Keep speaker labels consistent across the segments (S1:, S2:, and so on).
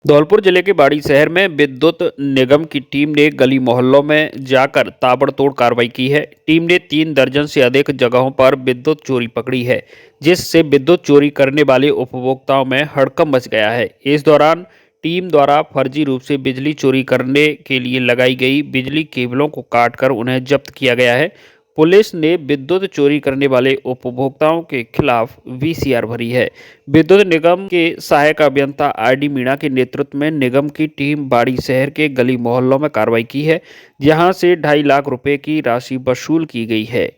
S1: धौलपुर जिले के बाड़ी शहर में विद्युत निगम की टीम ने गली मोहल्लों में जाकर ताबड़तोड़ कार्रवाई की है। टीम ने 3 दर्जन से अधिक जगहों पर विद्युत चोरी पकड़ी है, जिससे विद्युत चोरी करने वाले उपभोक्ताओं में हड़कंप मच गया है। इस दौरान टीम द्वारा फर्जी रूप से बिजली चोरी करने के लिए लगाई गई बिजली केबलों को काटकर उन्हें जब्त किया गया है। पुलिस ने विद्युत चोरी करने वाले उपभोक्ताओं के खिलाफ वीसीआर भरी है। विद्युत निगम के सहायक अभियंता आरडी मीणा के नेतृत्व में निगम की टीम बाड़ी शहर के गली मोहल्लों में कार्रवाई की है, जहां से 2.5 लाख रुपए की राशि वसूल की गई है,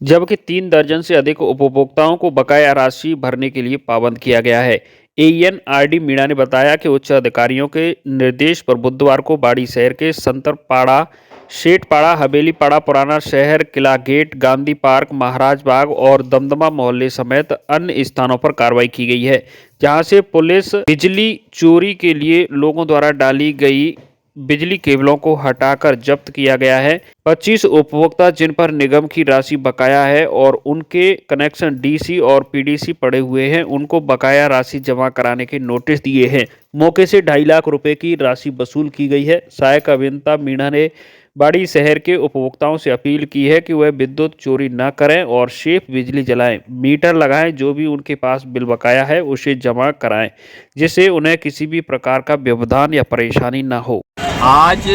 S1: जबकि 3 दर्जन से अधिक उपभोक्ताओं को बकाया राशि भरने के लिए पाबंद किया गया है। एईएन आरडी मीणा ने बताया कि उच्च अधिकारियों के निर्देश पर बुधवार को बाड़ी शहर के संतरपाड़ा, सेठपाड़ा, हवेलीपाड़ा, पुराना शहर, किला गेट, गांधी पार्क, महाराज बाग और दमदमा मोहल्ले समेत अन्य स्थानों पर कार्रवाई की गई है, जहां से पुलिस बिजली चोरी के लिए लोगों द्वारा डाली गई बिजली केबलों को हटाकर जब्त किया गया है। 25 उपभोक्ता जिन पर निगम की राशि बकाया है और उनके कनेक्शन डीसी और पीडीसी पड़े हुए हैं, उनको बकाया राशि जमा कराने के नोटिस दिए हैं। मौके से 2.5 लाख रुपए की राशि वसूल की गई है। सहायक अभियंता मीणा ने बाड़ी शहर के उपभोक्ताओं से अपील की है कि वह विद्युत चोरी न करें और सेफ बिजली जलाएं, मीटर लगाएं, जो भी उनके पास बिल बकाया है उसे जमा कराएं, जिससे उन्हें किसी भी प्रकार का व्यवधान या परेशानी न हो।
S2: आज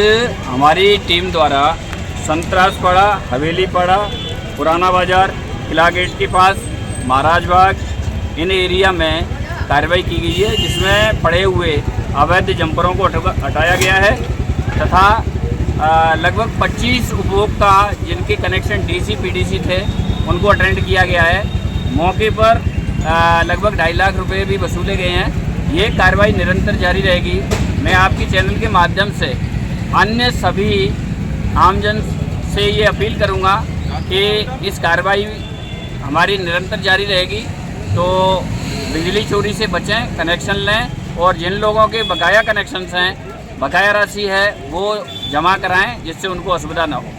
S2: हमारी टीम द्वारा संतरासपाड़ा, हवेलीपाड़ा, पुराना बाजार, किला गेट के पास, महाराज बाग इन एरिया में कार्रवाई की गई है, जिसमें पड़े हुए अवैध जंपरों को हटाया गया है तथा लगभग 25 उपभोक्ता जिनके कनेक्शन डीसी पीडीसी थे उनको अटेंड किया गया है। मौके पर लगभग 2.5 लाख रुपए भी वसूले गए हैं। ये कार्रवाई निरंतर जारी रहेगी। मैं आपकी चैनल के माध्यम से अन्य सभी आमजन से ये अपील करूंगा कि इस कार्रवाई हमारी निरंतर जारी रहेगी, तो बिजली चोरी से बचें, कनेक्शन लें और जिन लोगों के बकाया कनेक्शंस हैं, बकाया राशि है, वो जमा कराएं, जिससे उनको असुविधा ना हो।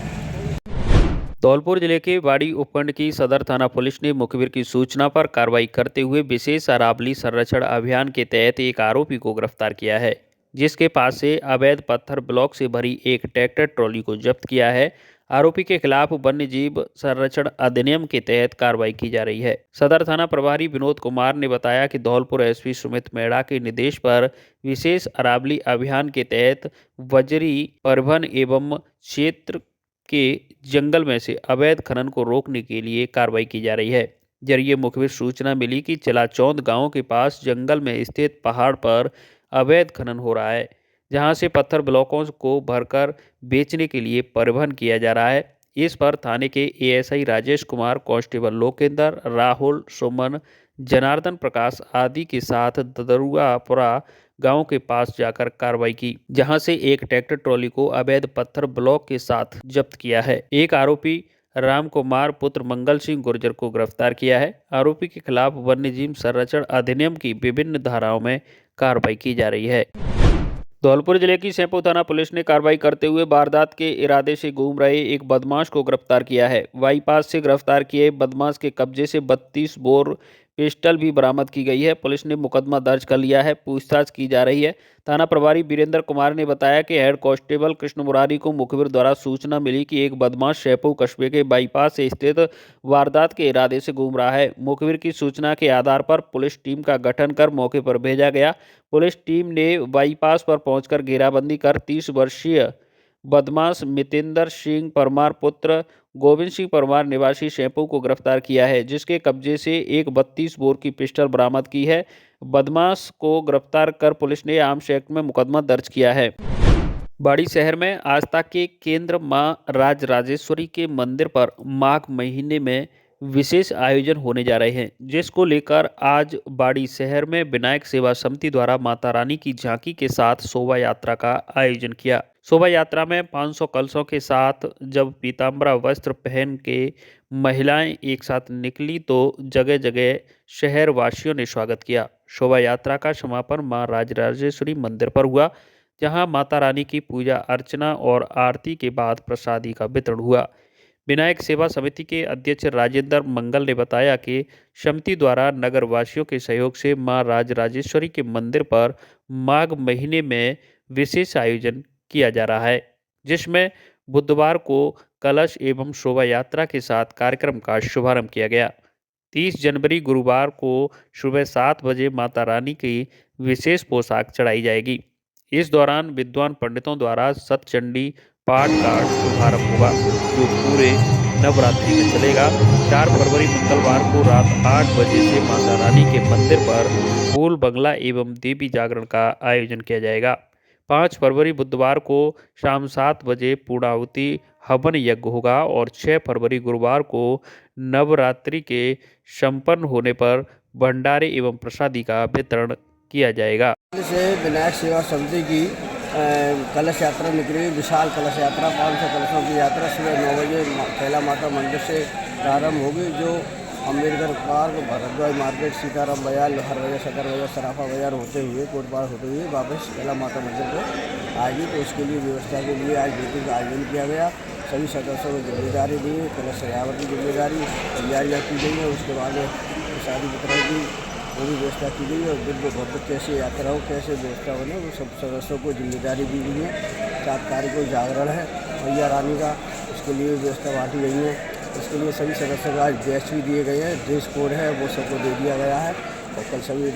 S1: धौलपुर जिले के बाड़ी उपखंड की सदर थाना पुलिस ने मुखबिर की सूचना पर कार्रवाई करते हुए विशेष अरावली संरक्षण अभियान के तहत एक आरोपी को गिरफ्तार किया है, जिसके पास से अवैध पत्थर ब्लॉक से भरी एक ट्रैक्टर ट्रॉली को जब्त किया है। आरोपी के खिलाफ वन्य जीव संरक्षण अधिनियम के तहत कार्रवाई की जा रही है। सदर थाना प्रभारी विनोद कुमार ने बताया कि धौलपुर एसपी सुमित मेड़ा के निर्देश पर विशेष अरावली अभियान के तहत वजरी परिवहन एवं क्षेत्र के जंगल में से अवैध खनन को रोकने के लिए कार्रवाई की जा रही है। जरिए मुखबिर सूचना मिली कि चलाचौंद गांव के पास जंगल में स्थित पहाड़ पर अवैध खनन हो रहा है, जहां से पत्थर ब्लॉकों को भरकर बेचने के लिए परिवहन किया जा रहा है। इस पर थाने के एएसआई राजेश कुमार, कांस्टेबल लोकेंद्र, राहुल, सुमन, जनार्दन प्रकाश आदि के साथ ददरुआपुरा गांव के पास जाकर कार्रवाई की, जहां से एक ट्रैक्टर ट्रॉली को अवैध पत्थर ब्लॉक के साथ जब्त किया है। एक आरोपी राम कुमार पुत्र मंगल सिंह गुर्जर को गिरफ्तार किया है। आरोपी के खिलाफ वन्यजीव संरक्षण अधिनियम की विभिन्न धाराओं में कार्रवाई की जा रही है। धौलपुर जिले की सेंपू थाना पुलिस ने कार्रवाई करते हुए वारदात के इरादे से घूम रहे एक बदमाश को गिरफ्तार किया है। बाईपास से गिरफ्तार किए बदमाश के कब्जे से 32 बोर पिस्टल भी बरामद की गई है। पुलिस ने मुकदमा दर्ज कर लिया है, पूछताछ की जा रही है। थाना प्रभारी वीरेंद्र कुमार ने बताया कि हेड कांस्टेबल कृष्ण मुरारी को मुखबिर द्वारा सूचना मिली कि एक बदमाश सेंपू कस्बे के बाईपास से स्थित वारदात के इरादे से घूम रहा है। मुखबिर की सूचना के आधार पर पुलिस टीम का गठन कर मौके पर भेजा गया। पुलिस टीम ने बाईपास पर पहुंचकर घेराबंदी कर 30 वर्षीय बदमाश मितेंद्र सिंह परमार पुत्र गोविंद सिंह परमार निवासी सेंपू को गिरफ्तार किया है, जिसके कब्जे से एक 32 बोर की पिस्टल बरामद की है। बदमाश को गिरफ्तार कर पुलिस ने आर्म्स एक्ट में मुकदमा दर्ज किया है। बाड़ी शहर में आस्था के केंद्र मां राजराजेश्वरी के मंदिर पर माघ महीने में विशेष आयोजन होने जा रहे हैं, जिसको लेकर आज बाड़ी शहर में विनायक सेवा समिति द्वारा माता रानी की झांकी के साथ शोभा यात्रा का आयोजन किया। शोभा यात्रा में 500 कलशों के साथ जब पीताम्बरा वस्त्र पहन के महिलाएं एक साथ निकली तो जगह जगह शहर वासियों ने स्वागत किया। शोभा यात्रा का समापन मां राजराजेश्वरी मंदिर पर हुआ, जहां माता रानी की पूजा अर्चना और आरती के बाद प्रसादी का वितरण हुआ। विनायक सेवा समिति के अध्यक्ष राजेंद्र मंगल ने बताया कि समिति द्वारा नगर वासियों के सहयोग से मां राजराजेश्वरी के मंदिर पर माघ महीने में विशेष आयोजन किया जा रहा है, जिसमें बुधवार को कलश एवं शोभा यात्रा के साथ कार्यक्रम का शुभारंभ किया गया। 30 जनवरी गुरुवार को सुबह 7 बजे माता रानी की विशेष पोशाक चढ़ाई जाएगी। इस दौरान विद्वान पंडितों द्वारा सतचंडी पाठ का शुभारंभ होगा, जो पूरे नवरात्रि में चलेगा। 4 फरवरी मंगलवार को रात 8 बजे से माता रानी के मंदिर पर फूल बंगला एवं देवी जागरण का आयोजन किया जाएगा। 5 फरवरी बुधवार को शाम 7 बजे पूर्णाहुति हवन यज्ञ होगा और 6 फरवरी गुरुवार को नवरात्रि के संपन्न होने पर भंडारे एवं प्रसादी का वितरण किया जाएगा।
S3: से विनायक सेवा समिति की कलश यात्रा निकली। विशाल कलश यात्रा 500 कलशों की यात्रा सुबह 9 बजे कैला माता मंदिर से प्रारंभ होगी, जो अम्बेडकर पार्क, भरद्वाज मार्केट, सीताराम बाजार, लोहार बाजार, शकर बाजार, सराफा बाजार होते हुए, कोटपाड़ होते हुए वापस कैला माता मंदिर पर आएगी। तो उसके लिए व्यवस्था के लिए आज मीटिंग का आयोजन किया गया। सभी सदस्यों को जिम्मेदारी दी, कलश सजावट की जिम्मेदारी तैयारियाँ की गई है। उसके बाद प्रसादी वितरण की वो भी व्यवस्था की गई है और दिव्य भव्य कैसे यात्रा हो, कैसे व्यवस्था बने, वो सब सदस्यों को जिम्मेदारी दी गई है। 7 तारीख को जागरण है मैया रानी का, उसके लिए व्यवस्था बांटी गई है। इसके लिए सभी सदस्यों को आज बैच भी दिए गए हैं, ड्रेस कोड है वो सबको दे दिया गया है। और कल सभी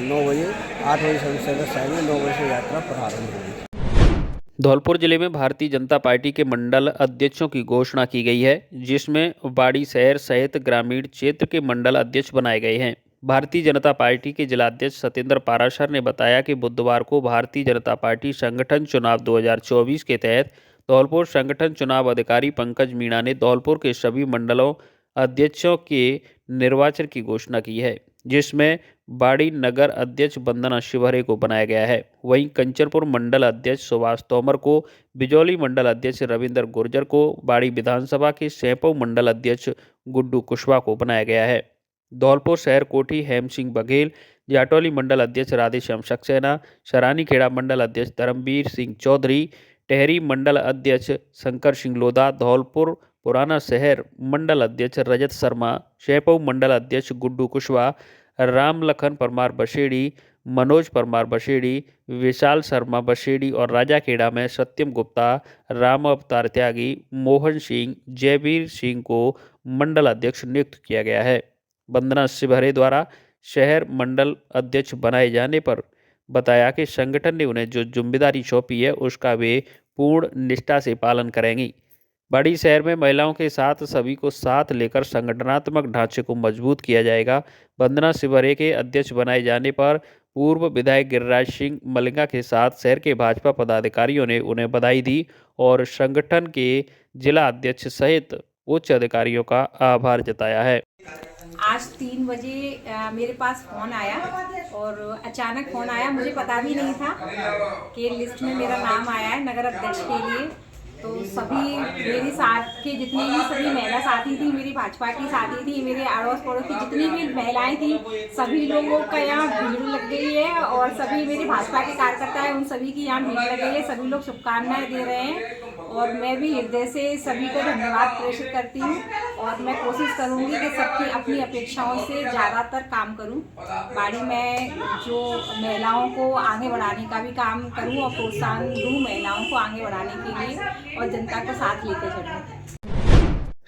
S3: 9 बजे 8 बजे सभी सदस्य आएंगे, 9 बजे से यात्रा प्रारंभ होगी।
S1: धौलपुर जिले में भारतीय जनता पार्टी के मंडल अध्यक्षों की घोषणा की गई है, जिसमें बाड़ी शहर सहित ग्रामीण क्षेत्र के मंडल अध्यक्ष बनाए गए हैं। भारतीय जनता पार्टी के जिलाध्यक्ष सत्येंद्र पाराशर ने बताया कि बुधवार को भारतीय जनता पार्टी संगठन चुनाव 2024 के तहत धौलपुर संगठन चुनाव अधिकारी पंकज मीणा ने धौलपुर के सभी मंडलों अध्यक्षों के निर्वाचन की घोषणा की है, जिसमें बाड़ी नगर अध्यक्ष वंदना शिवहरे को बनाया गया है। वहीं कंचनपुर मंडल अध्यक्ष सुभाष तोमर को, बिजौली मंडल अध्यक्ष रविंद्र गुर्जर को, बाड़ी विधानसभा के सैंपौ मंडल अध्यक्ष गुड्डू कुशवाहा को बनाया गया है। धौलपुर शहर कोठी हेम सिंह बघेल, जाटौली मंडल अध्यक्ष राधेश्याम सक्सेना, सरानी खेड़ा मंडल अध्यक्ष धर्मवीर सिंह चौधरी, टेहरी मंडल अध्यक्ष शंकर सिंह लोधा, धौलपुर पुराना शहर मंडल अध्यक्ष रजत शर्मा, सैंपौ मंडल अध्यक्ष गुड्डू कुशवाहा, राम लखन परमार बशेड़ी, मनोज परमार बशेड़ी, विशाल शर्मा बशेड़ी और राजाखेड़ा में सत्यम गुप्ता, राम अवतार त्यागी, मोहन सिंह, जयवीर सिंह को मंडल अध्यक्ष नियुक्त किया गया है। वंदना शिवहरे द्वारा शहर मंडल अध्यक्ष बनाए जाने पर बताया कि संगठन ने उन्हें जो जिम्मेदारी सौंपी है उसका वे पूर्ण निष्ठा से पालन करेंगी। बड़ी शहर में महिलाओं के साथ सभी को साथ लेकर संगठनात्मक ढांचे को मजबूत किया जाएगा। वंदना शिवहरे के अध्यक्ष बनाए जाने पर पूर्व विधायक गिरिराज सिंह मलिंगा के साथ शहर के भाजपा पदाधिकारियों ने उन्हें बधाई दी और संगठन के जिला अध्यक्ष सहित उच्च अधिकारियों का आभार जताया है।
S4: आज 3 बजे मेरे पास फ़ोन आया और अचानक फ़ोन आया, मुझे पता भी नहीं था कि लिस्ट में मेरा नाम आया है नगर अध्यक्ष के लिए। तो सभी मेरे साथ के जितनी भी सभी महिला साथी थी, मेरी भाजपा की साथी थी, मेरे अड़ोस पड़ोस की जितनी भी महिलाएं थी, सभी लोगों का यहाँ भीड़ लग गई है और सभी मेरी भाजपा के कार्यकर्ता हैं, उन सभी की यहाँ भीड़ लग गई है। सभी लोग शुभकामनाएं दे रहे हैं और मैं भी हृदय से सभी को धन्यवाद प्रेषित करती हूँ और मैं कोशिश करूँगी कि सबकी अपनी अपेक्षाओं से ज़्यादातर काम करूँ। बाड़ी में जो महिलाओं को आगे बढ़ाने का भी काम करूँ और प्रोत्साहन दूँ महिलाओं को आगे बढ़ाने के लिए और जनता को साथ लेकर चलूँ।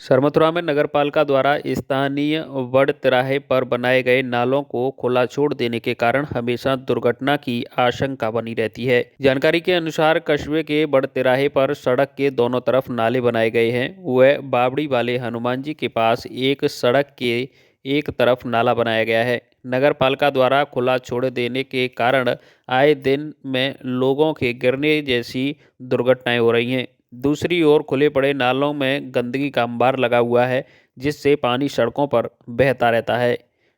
S1: सरमथुरा में नगरपालिका द्वारा स्थानीय बड़ तिराहे पर बनाए गए नालों को खुला छोड़ देने के कारण हमेशा दुर्घटना की आशंका बनी रहती है। जानकारी के अनुसार कस्बे के बड़ तिराहे पर सड़क के दोनों तरफ नाले बनाए गए हैं। वह बावड़ी वाले हनुमान जी के पास एक सड़क के एक तरफ नाला बनाया गया है। नगरपालिका द्वारा खुला छोड़ देने के कारण आए दिन में लोगों के गिरने जैसी दुर्घटनाएं हो रही हैं। दूसरी ओर खुले पड़े नालों में गंदगी का अंबार लगा हुआ है, जिससे पानी सड़कों पर बहता रहता है।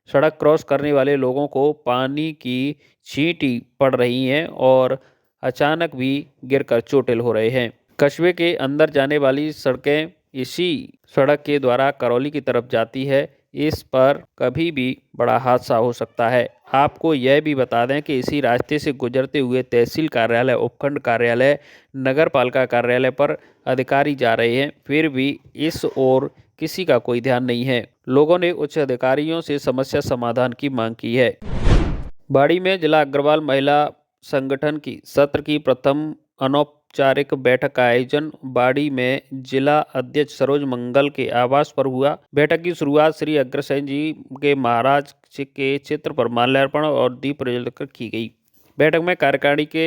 S1: सड़क क्रॉस करने वाले लोगों को पानी की छींटी पड़ रही हैं और अचानक भी गिरकर चोटिल हो रहे हैं। कस्बे के अंदर जाने वाली सड़कें इसी सड़क के द्वारा करौली की तरफ जाती है। इस पर कभी भी बड़ा हादसा हो सकता है। आपको यह भी बता दें कि इसी रास्ते से गुजरते हुए तहसील कार्यालय, उपखंड कार्यालय, नगर पालिका कार्यालय पर अधिकारी जा रहे हैं, फिर भी इस ओर किसी का कोई ध्यान नहीं है। लोगों ने उच्च अधिकारियों से समस्या समाधान की मांग की है। बाड़ी में जिला अग्रवाल महिला संगठन की सत्र की प्रथम अनौपचारिक बैठक का आयोजन बाड़ी में जिला अध्यक्ष सरोज मंगल के आवास पर हुआ। बैठक की शुरुआत श्री अग्रसेन जी के महाराज के चित्र पर माल्यार्पण और दीप प्रज्वलित कर की गई। बैठक में कार्यकारिणी के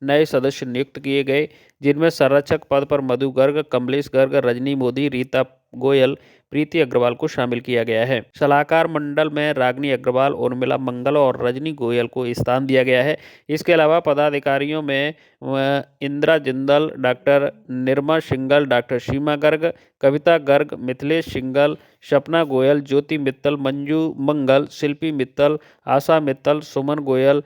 S1: नए सदस्य नियुक्त किए गए, जिनमें संरक्षक पद पर मधु गर्ग, कमलेश गर्ग, रजनी मोदी, रीता गोयल, प्रीति अग्रवाल को शामिल किया गया है। सलाहकार मंडल में रागिनी अग्रवाल, उर्मिला मंगल और रजनी गोयल को स्थान दिया गया है। इसके अलावा पदाधिकारियों में इंदिरा जिंदल, डॉक्टर निर्मा सिंगल, डॉक्टर सीमा गर्ग, कविता गर्ग, मिथिलेश सिंगल, सपना गोयल, ज्योति मित्तल, मंजू मंगल, शिल्पी मित्तल, आशा मित्तल, सुमन गोयल,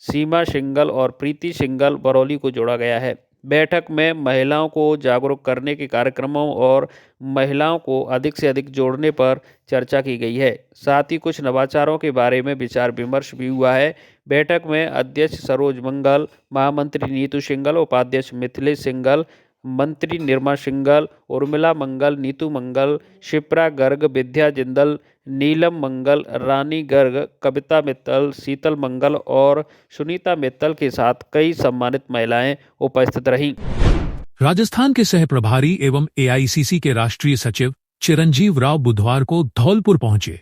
S1: सीमा सिंगल और प्रीति सिंगल बरौली को जोड़ा गया है। बैठक में महिलाओं को जागरूक करने के कार्यक्रमों और महिलाओं को अधिक से अधिक जोड़ने पर चर्चा की गई है। साथ ही कुछ नवाचारों के बारे में विचार विमर्श भी हुआ है। बैठक में अध्यक्ष सरोज मंगल, महामंत्री नीतू सिंगल, उपाध्यक्ष मिथिलेश सिंगल, मंत्री निर्मा सिंगल, उर्मिला मंगल, नीतू मंगल, शिप्रा गर्ग, विद्या जिंदल, नीलम मंगल, रानी गर्ग, कविता मित्तल, शीतल मंगल और सुनीता मित्तल के साथ कई सम्मानित महिलाएं उपस्थित रहीं।
S5: राजस्थान के सह प्रभारी एवं एआईसीसी के राष्ट्रीय सचिव चिरंजीव राव बुधवार को धौलपुर पहुंचे,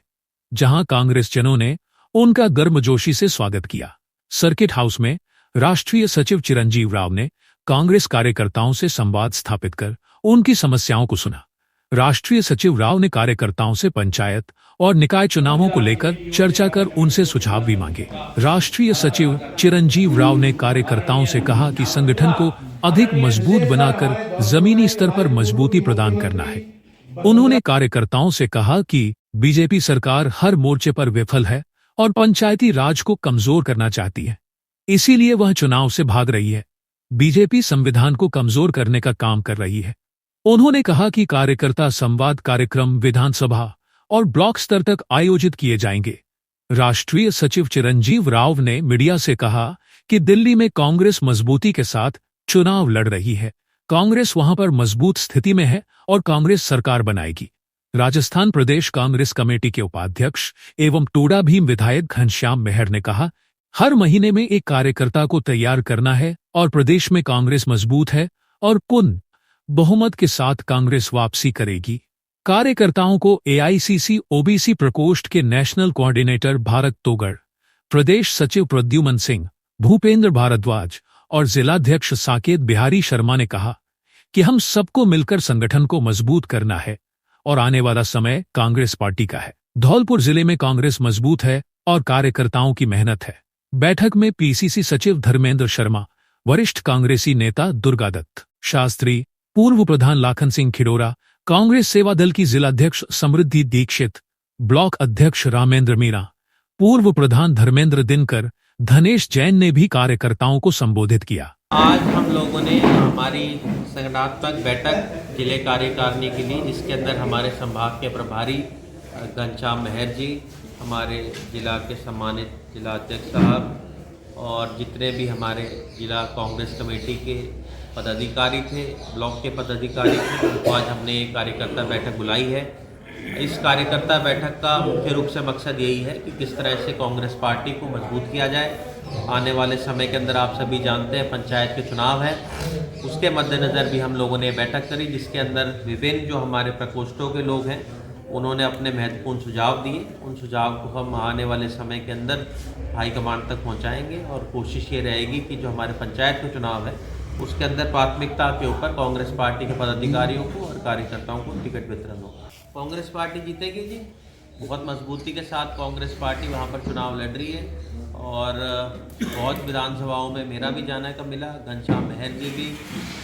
S5: जहां कांग्रेस जनों ने उनका गर्मजोशी से स्वागत किया। सर्किट हाउस में राष्ट्रीय सचिव चिरंजीव राव ने कांग्रेस कार्यकर्ताओं से संवाद स्थापित कर उनकी समस्याओं को सुना। राष्ट्रीय सचिव राव ने कार्यकर्ताओं से पंचायत और निकाय चुनावों को लेकर चर्चा कर उनसे सुझाव भी मांगे। राष्ट्रीय सचिव चिरंजीव राव ने कार्यकर्ताओं से कहा कि संगठन को अधिक मजबूत बनाकर जमीनी स्तर पर मजबूती प्रदान करना है। उन्होंने कार्यकर्ताओं से कहा कि बीजेपी सरकार हर मोर्चे पर विफल है और पंचायती राज को कमजोर करना चाहती है, इसीलिए वह चुनाव से भाग रही है। बीजेपी संविधान को कमजोर करने का काम कर रही है। उन्होंने कहा कि कार्यकर्ता संवाद कार्यक्रम विधानसभा और ब्लॉक स्तर तक आयोजित किए जाएंगे। राष्ट्रीय सचिव चिरंजीव राव ने मीडिया से कहा कि दिल्ली में कांग्रेस मजबूती के साथ चुनाव लड़ रही है। कांग्रेस वहां पर मजबूत स्थिति में है और कांग्रेस सरकार बनाएगी। राजस्थान प्रदेश कांग्रेस कमेटी के उपाध्यक्ष एवं टोडा भीम विधायक घनश्याम मेहर ने कहा, हर महीने में एक कार्यकर्ता को तैयार करना है और प्रदेश में कांग्रेस मजबूत है और पूर्ण बहुमत के साथ कांग्रेस वापसी करेगी। कार्यकर्ताओं को एआईसीसी ओबीसी प्रकोष्ठ के नेशनल कोऑर्डिनेटर भारत तोगड़, प्रदेश सचिव प्रद्युमन सिंह, भूपेंद्र भारद्वाज और जिलाध्यक्ष साकेत बिहारी शर्मा ने कहा कि हम सबको मिलकर संगठन को मजबूत करना है और आने वाला समय कांग्रेस पार्टी का है। धौलपुर जिले में कांग्रेस मजबूत है और कार्यकर्ताओं की मेहनत है। बैठक में पीसीसी सचिव धर्मेंद्र शर्मा, वरिष्ठ कांग्रेसी नेता दुर्गादत्त शास्त्री, पूर्व प्रधान लाखन सिंह खिडोरा, कांग्रेस सेवा दल की जिलाध्यक्ष समृद्धि दीक्षित, ब्लॉक अध्यक्ष रामेंद्र मीणा, पूर्व प्रधान धर्मेंद्र दिनकर, धनेश जैन ने भी कार्यकर्ताओं को संबोधित किया।
S6: आज हम लोगों ने हमारी संगठनात्मक बैठक जिले कार्यकारिणी के लिए, जिसके अंदर हमारे संभाग के प्रभारी घनश्याम मेहर जी, हमारे जिला के सम्मानित जिला अध्यक्ष साहब और जितने भी हमारे जिला कांग्रेस कमेटी के पदाधिकारी थे, ब्लॉक के पदाधिकारी थे, उनको आज हमने एक कार्यकर्ता बैठक बुलाई है। इस कार्यकर्ता बैठक का मुख्य रूप से मकसद यही है कि किस तरह से कांग्रेस पार्टी को मजबूत किया जाए। आने वाले समय के अंदर आप सभी जानते हैं पंचायत के चुनाव है, उसके मद्देनज़र भी हम लोगों ने बैठक करी, जिसके अंदर विभिन्न जो हमारे प्रकोष्ठों के लोग हैं उन्होंने अपने महत्वपूर्ण सुझाव दिए। उन सुझाव को हम आने वाले समय के अंदर हाईकमान तक पहुंचाएंगे और कोशिश ये रहेगी कि जो हमारे पंचायत का चुनाव है उसके अंदर प्राथमिकता के ऊपर कांग्रेस पार्टी के पदाधिकारियों को और कार्यकर्ताओं को टिकट वितरण होगा। कांग्रेस पार्टी जीतेगी जी, बहुत मजबूती के साथ कांग्रेस पार्टी वहाँ पर चुनाव लड़ रही है और बहुत विधानसभाओं में मेरा भी जाने का मिला। घनश्याम मेहर जी भी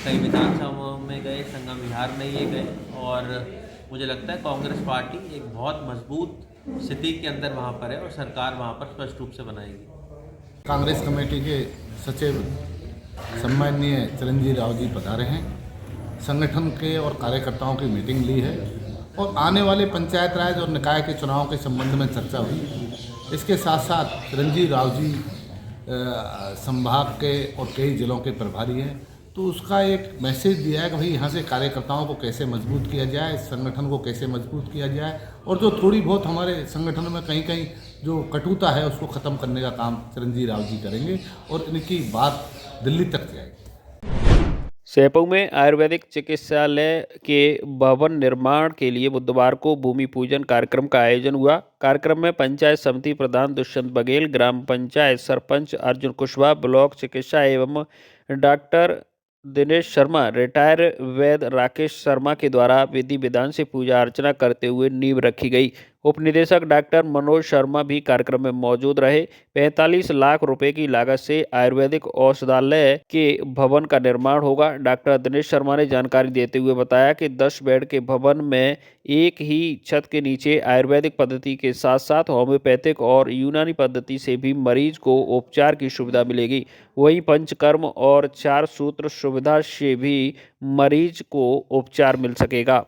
S6: कई विधानसभाओं में गए, संगम विहार में ये गए और मुझे लगता है कांग्रेस पार्टी एक बहुत मजबूत स्थिति के अंदर वहाँ पर है और सरकार वहाँ पर स्पष्ट रूप से बनाएगी।
S7: कांग्रेस कमेटी के सचिव सम्माननीय चिरंजीव राव जी पधारे हैं। संगठन के और कार्यकर्ताओं की मीटिंग ली है और आने वाले पंचायत राज और निकाय के चुनाव के संबंध में चर्चा हुई। इसके साथ साथ चिरंजीव राव जी संभाग के और कई जिलों के प्रभारी हैं, तो उसका एक मैसेज दिया है कि भाई यहाँ से कार्यकर्ताओं को कैसे मजबूत किया जाए, संगठन को कैसे मजबूत किया जाए, और जो थोड़ी बहुत हमारे संगठन में कहीं कहीं जो कटुता है उसको ख़त्म करने का काम चिरंजीव राव जी करेंगे और इनकी बात दिल्ली तक जाएगी।
S1: सेपऊ में आयुर्वेदिक चिकित्सालय के भवन निर्माण के लिए बुधवार को भूमि पूजन कार्यक्रम का आयोजन हुआ। कार्यक्रम में पंचायत समिति प्रधान दुष्यंत बघेल, ग्राम पंचायत सरपंच अर्जुन कुशवाहा, ब्लॉक चिकित्सा एवं डॉक्टर दिनेश शर्मा, रिटायर वैद्य राकेश शर्मा के द्वारा विधि विधान से पूजा अर्चना करते हुए नींव रखी गई। उप निदेशक डॉक्टर मनोज शर्मा भी कार्यक्रम में मौजूद रहे। 45 लाख रुपए की लागत से आयुर्वेदिक औषधालय के भवन का निर्माण होगा। डॉक्टर दिनेश शर्मा ने जानकारी देते हुए बताया कि 10 बेड के भवन में एक ही छत के नीचे आयुर्वेदिक पद्धति के साथ साथ होम्योपैथिक और यूनानी पद्धति से भी मरीज को उपचार की सुविधा मिलेगी। वहीं पंचकर्म और 4 सूत्र सुविधा से भी मरीज को उपचार मिल सकेगा।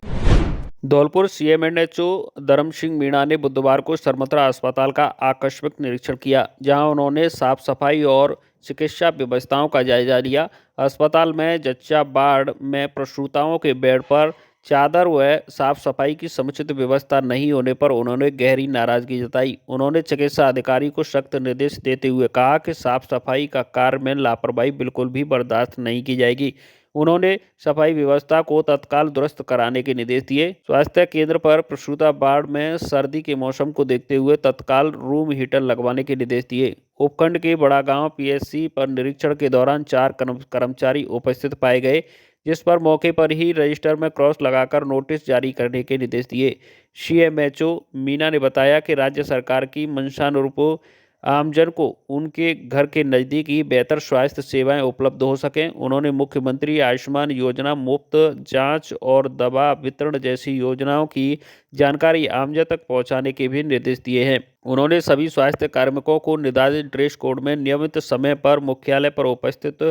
S1: धौलपुर सीएमएनएचओ धर्म सिंह मीणा ने बुधवार को सरमथरा अस्पताल का आकस्मिक निरीक्षण किया, जहां उन्होंने साफ सफाई और चिकित्सा व्यवस्थाओं का जायजा लिया। अस्पताल में जच्चा वार्ड में प्रसूताओं के बेड पर चादर व साफ सफाई की समुचित व्यवस्था नहीं होने पर उन्होंने गहरी नाराजगी जताई। उन्होंने चिकित्सा अधिकारी को सख्त निर्देश देते हुए कहा कि साफ सफाई का कार्य में लापरवाही बिल्कुल भी बर्दाश्त नहीं की जाएगी। उन्होंने सफाई व्यवस्था को तत्काल दुरुस्त कराने के निर्देश दिए। स्वास्थ्य केंद्र पर प्रसूता वार्ड में सर्दी के मौसम को देखते हुए तत्काल रूम हीटर लगवाने के निर्देश दिए। उपखंड के बड़ा गांव पीएचसी पर निरीक्षण के दौरान 4 कर्मचारी उपस्थित पाए गए, जिस पर मौके पर ही रजिस्टर में क्रॉस लगाकर नोटिस जारी करने के निर्देश दिए। सीएमएचओ मीणा ने बताया कि राज्य सरकार की मंशानुरूप आमजन को उनके घर के नज़दीक ही बेहतर स्वास्थ्य सेवाएं उपलब्ध हो सकें। उन्होंने मुख्यमंत्री आयुष्मान योजना, मुफ्त जांच और दवा वितरण जैसी योजनाओं की जानकारी आमजन तक पहुंचाने के भी निर्देश दिए हैं। उन्होंने सभी स्वास्थ्य कार्मिकों को निर्धारित ड्रेस कोड में नियमित समय पर मुख्यालय पर उपस्थित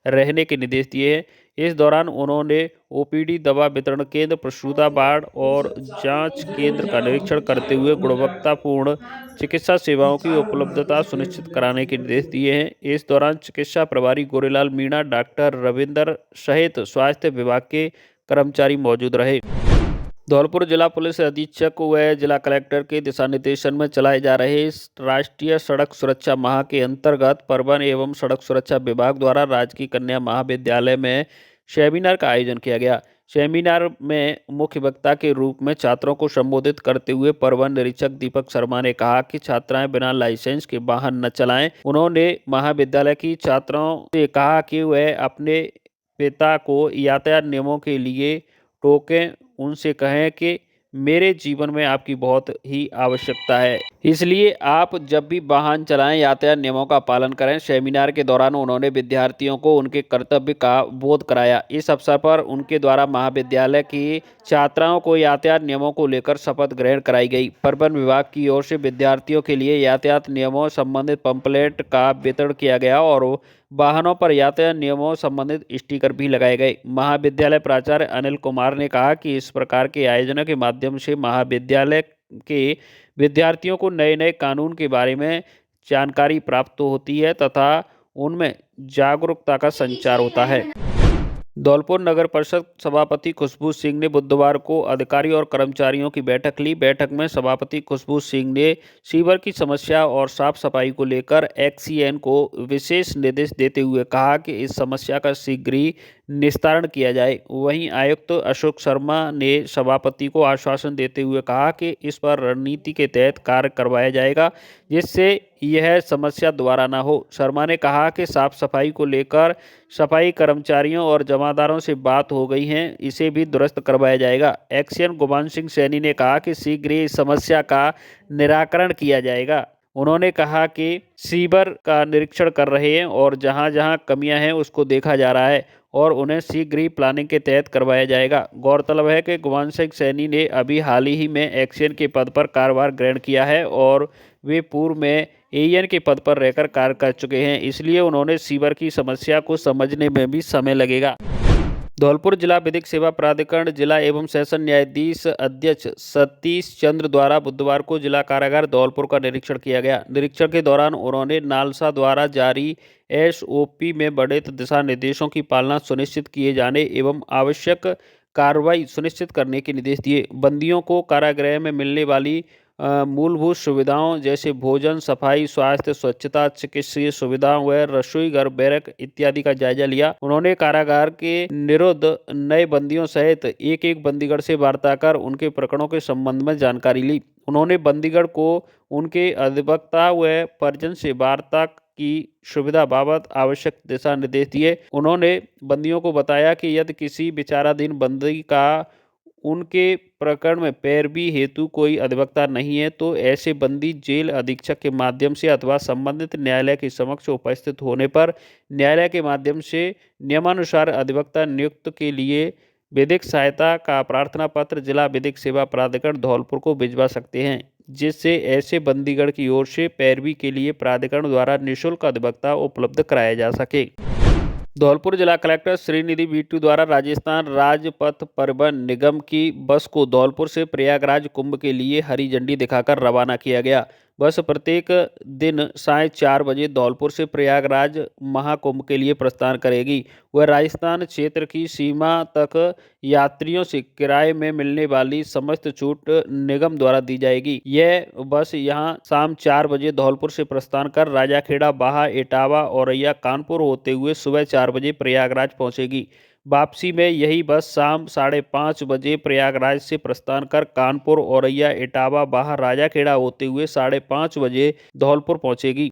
S1: रहने के निर्देश दिए हैं। इस दौरान उन्होंने ओपीडी, दवा वितरण केंद्र, प्रसूता वार्ड और जांच केंद्र का निरीक्षण करते हुए गुणवत्तापूर्ण चिकित्सा सेवाओं की उपलब्धता सुनिश्चित कराने के निर्देश दिए हैं। इस दौरान चिकित्सा प्रभारी गोरेलाल मीणा, डॉक्टर रविंदर सहित स्वास्थ्य विभाग के कर्मचारी मौजूद रहे। धौलपुर जिला पुलिस अधीक्षक व जिला कलेक्टर के दिशा निर्देशन में चलाए जा रहे राष्ट्रीय सड़क सुरक्षा माह के अंतर्गत परिवहन एवं सड़क सुरक्षा विभाग द्वारा राजकीय कन्या महाविद्यालय में सेमिनार का आयोजन किया गया। सेमिनार में मुख्य वक्ता के रूप में छात्रों को संबोधित करते हुए परिवहन निरीक्षक दीपक शर्मा ने कहा कि छात्राएं बिना लाइसेंस के वाहन न चलाएं। उन्होंने महाविद्यालय की छात्राओं से कहा कि वह अपने पिता को यातायात नियमों के लिए टोकें, उनसे कहें कि मेरे जीवन में आपकी बहुत ही आवश्यकता है, इसलिए आप जब भी वाहन चलाएं यातायात नियमों का पालन करें। सेमिनार के दौरान उन्होंने विद्यार्थियों को उनके कर्तव्य का बोध कराया। इस अवसर पर उनके द्वारा महाविद्यालय की छात्राओं को यातायात नियमों को लेकर शपथ ग्रहण कराई गई। परिवहन विभाग की ओर से विद्यार्थियों के लिए यातायात नियमों संबंधित पंपलेट का वितरण किया गया और वाहनों पर यातायात नियमों संबंधित स्टिकर भी लगाए गए। महाविद्यालय प्राचार्य अनिल कुमार ने कहा कि इस प्रकार के आयोजनों के माध्यम से महाविद्यालय के विद्यार्थियों को नए नए कानून के बारे में जानकारी प्राप्त होती है तथा उनमें जागरूकता का संचार होता है। धौलपुर नगर परिषद सभापति खुशबू सिंह ने बुधवार को अधिकारी और कर्मचारियों की बैठक ली। बैठक में सभापति खुशबू सिंह ने सीवर की समस्या और साफ सफाई को लेकर एक्सीएन को विशेष निर्देश देते हुए कहा कि इस समस्या का शीघ्र ही निस्तारण किया जाए। वहीं आयुक्त अशोक शर्मा ने सभापति को आश्वासन देते हुए कहा कि इस पर रणनीति के तहत कार्य करवाया जाएगा, जिससे यह समस्या दोबारा न हो। शर्मा ने कहा कि साफ सफाई को लेकर सफाई कर्मचारियों और जमादारों से बात हो गई है, इसे भी दुरुस्त करवाया जाएगा। एक्सीएन गुमान सिंह सैनी ने कहा कि शीघ्र ही इस समस्या का निराकरण किया जाएगा। उन्होंने कहा कि सीवर का निरीक्षण कर रहे हैं और जहां जहां कमियां हैं उसको देखा जा रहा है और उन्हें शीघ्र ही प्लानिंग के तहत करवाया जाएगा। गौरतलब है कि गुमान सिंह सैनी ने अभी हाल ही में एक्सीएन के पद पर कार्यभार ग्रहण किया है और वे पूर्व में एईएन के पद पर रहकर कार्य कर चुके हैं, इसलिए उन्होंने सीवर की समस्या को समझने में भी समय लगेगा। धौलपुर जिला विधिक सेवा प्राधिकरण जिला एवं सेशन न्यायाधीश अध्यक्ष सतीश चंद्र द्वारा बुधवार को जिला कारागार धौलपुर का निरीक्षण किया गया। निरीक्षण के दौरान उन्होंने नालसा द्वारा जारी एसओपी में वर्णित दिशा निर्देशों की पालना सुनिश्चित किए जाने एवं आवश्यक कार्रवाई सुनिश्चित करने के निर्देश दिए। बंदियों को कारागृह में मिलने वाली मूलभूत सुविधाओं जैसे भोजन, सफाई, स्वास्थ्य, स्वच्छता, चिकित्सीय सुविधाओं व रसोई घर, बैरक इत्यादि का जायजा लिया। उन्होंने कारागार के निरुद्ध नए बंदियों सहित एक एक बंदीगढ़ से वार्ता कर उनके प्रकरणों के संबंध में जानकारी ली। उन्होंने बंदीगढ़ को उनके अधिवक्ता व परिजन से वार्ता की सुविधा बाबत आवश्यक दिशा निर्देश दिए। उन्होंने बंदियों को बताया कि यदि किसी विचाराधीन बंदी का उनके प्रकरण में पैरवी हेतु कोई अधिवक्ता नहीं है तो ऐसे बंदी जेल अधीक्षक के माध्यम से अथवा संबंधित न्यायालय के समक्ष उपस्थित होने पर न्यायालय के माध्यम से नियमानुसार अधिवक्ता नियुक्त के लिए विधिक सहायता का प्रार्थना पत्र जिला विधिक सेवा प्राधिकरण धौलपुर को भिजवा सकते हैं, जिससे ऐसे बंदीगढ़ की ओर से पैरवी के लिए प्राधिकरण द्वारा निःशुल्क अधिवक्ता उपलब्ध कराया जा सके। धौलपुर जिला कलेक्टर श्रीनिधि बीटू द्वारा राजस्थान राजपथ परिवहन निगम की बस को धौलपुर से प्रयागराज कुंभ के लिए हरी झंडी दिखाकर रवाना किया गया। बस प्रत्येक दिन साय 4 बजे धौलपुर से प्रयागराज महाकुंभ के लिए प्रस्थान करेगी। वह राजस्थान क्षेत्र की सीमा तक यात्रियों से किराए में मिलने वाली समस्त छूट निगम द्वारा दी जाएगी। यह बस यहां शाम 4 बजे धौलपुर से प्रस्थान कर राजाखेड़ा, बाहा, इटावा, औरैया, कानपुर होते हुए सुबह 4 बजे प्रयागराज पहुंचेगी। वापसी में यही बस शाम 5:30 बजे प्रयागराज से प्रस्थान कर कानपुर, औरैया, इटावा, बाहा, राजाखेड़ा होते हुए 5:30 बजे धौलपुर पहुंचेगी।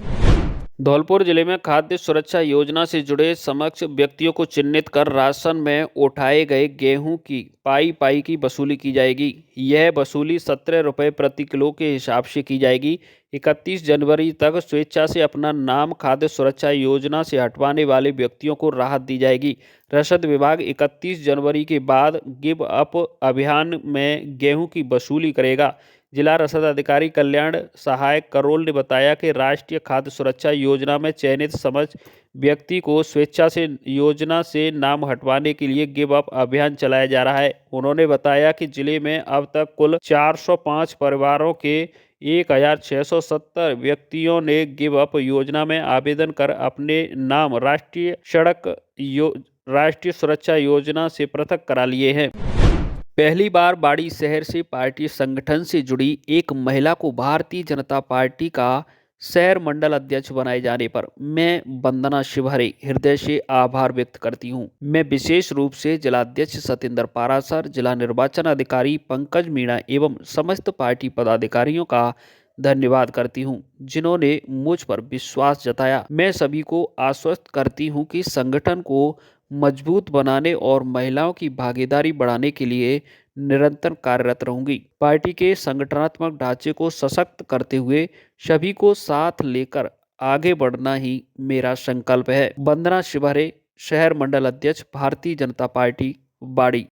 S1: धौलपुर जिले में खाद्य सुरक्षा योजना से जुड़े समक्ष व्यक्तियों को चिन्हित कर राशन में उठाए गए गेहूं की पाई की वसूली की जाएगी। यह वसूली 17 रुपये प्रति किलो के हिसाब से की जाएगी। 31 जनवरी तक स्वेच्छा से अपना नाम खाद्य सुरक्षा योजना से हटवाने वाले व्यक्तियों को राहत दी जाएगी। रसद विभाग 31 जनवरी के बाद गिव अप अभियान में गेहूं की वसूली करेगा। जिला रसद अधिकारी कल्याण सहायक करोल ने बताया कि राष्ट्रीय खाद्य सुरक्षा योजना में चयनित समक्ष व्यक्ति को स्वेच्छा से योजना से नाम हटवाने के लिए गिव अप अभियान चलाया जा रहा है। उन्होंने बताया कि जिले में अब तक कुल 405 परिवारों के 1670 व्यक्तियों ने गिव अप योजना में आवेदन कर अपने नाम राष्ट्रीय सुरक्षा योजना से पृथक करा लिए हैं। पहली बार बाड़ी शहर से पार्टी संगठन से जुड़ी एक महिला को भारतीय जनता पार्टी का शहर मंडल अध्यक्ष बनाए जाने पर मैं वंदना शिवहरे हृदय से आभार व्यक्त करती हूं। मैं विशेष रूप से जिलाध्यक्ष सतेंद्र पारासर, जिला निर्वाचन अधिकारी पंकज मीणा एवं समस्त पार्टी पदाधिकारियों का धन्यवाद करती हूं, जिन्होंने मुझ पर विश्वास जताया। मैं सभी को आश्वस्त करती हूं कि संगठन को मजबूत बनाने और महिलाओं की भागीदारी बढ़ाने के लिए निरंतर कार्यरत रहूंगी। पार्टी के संगठनात्मक ढांचे को सशक्त करते हुए सभी को साथ लेकर आगे बढ़ना ही मेरा संकल्प है। वंदना शिवहरे, शहर मंडल अध्यक्ष, भारतीय जनता पार्टी, बाड़ी।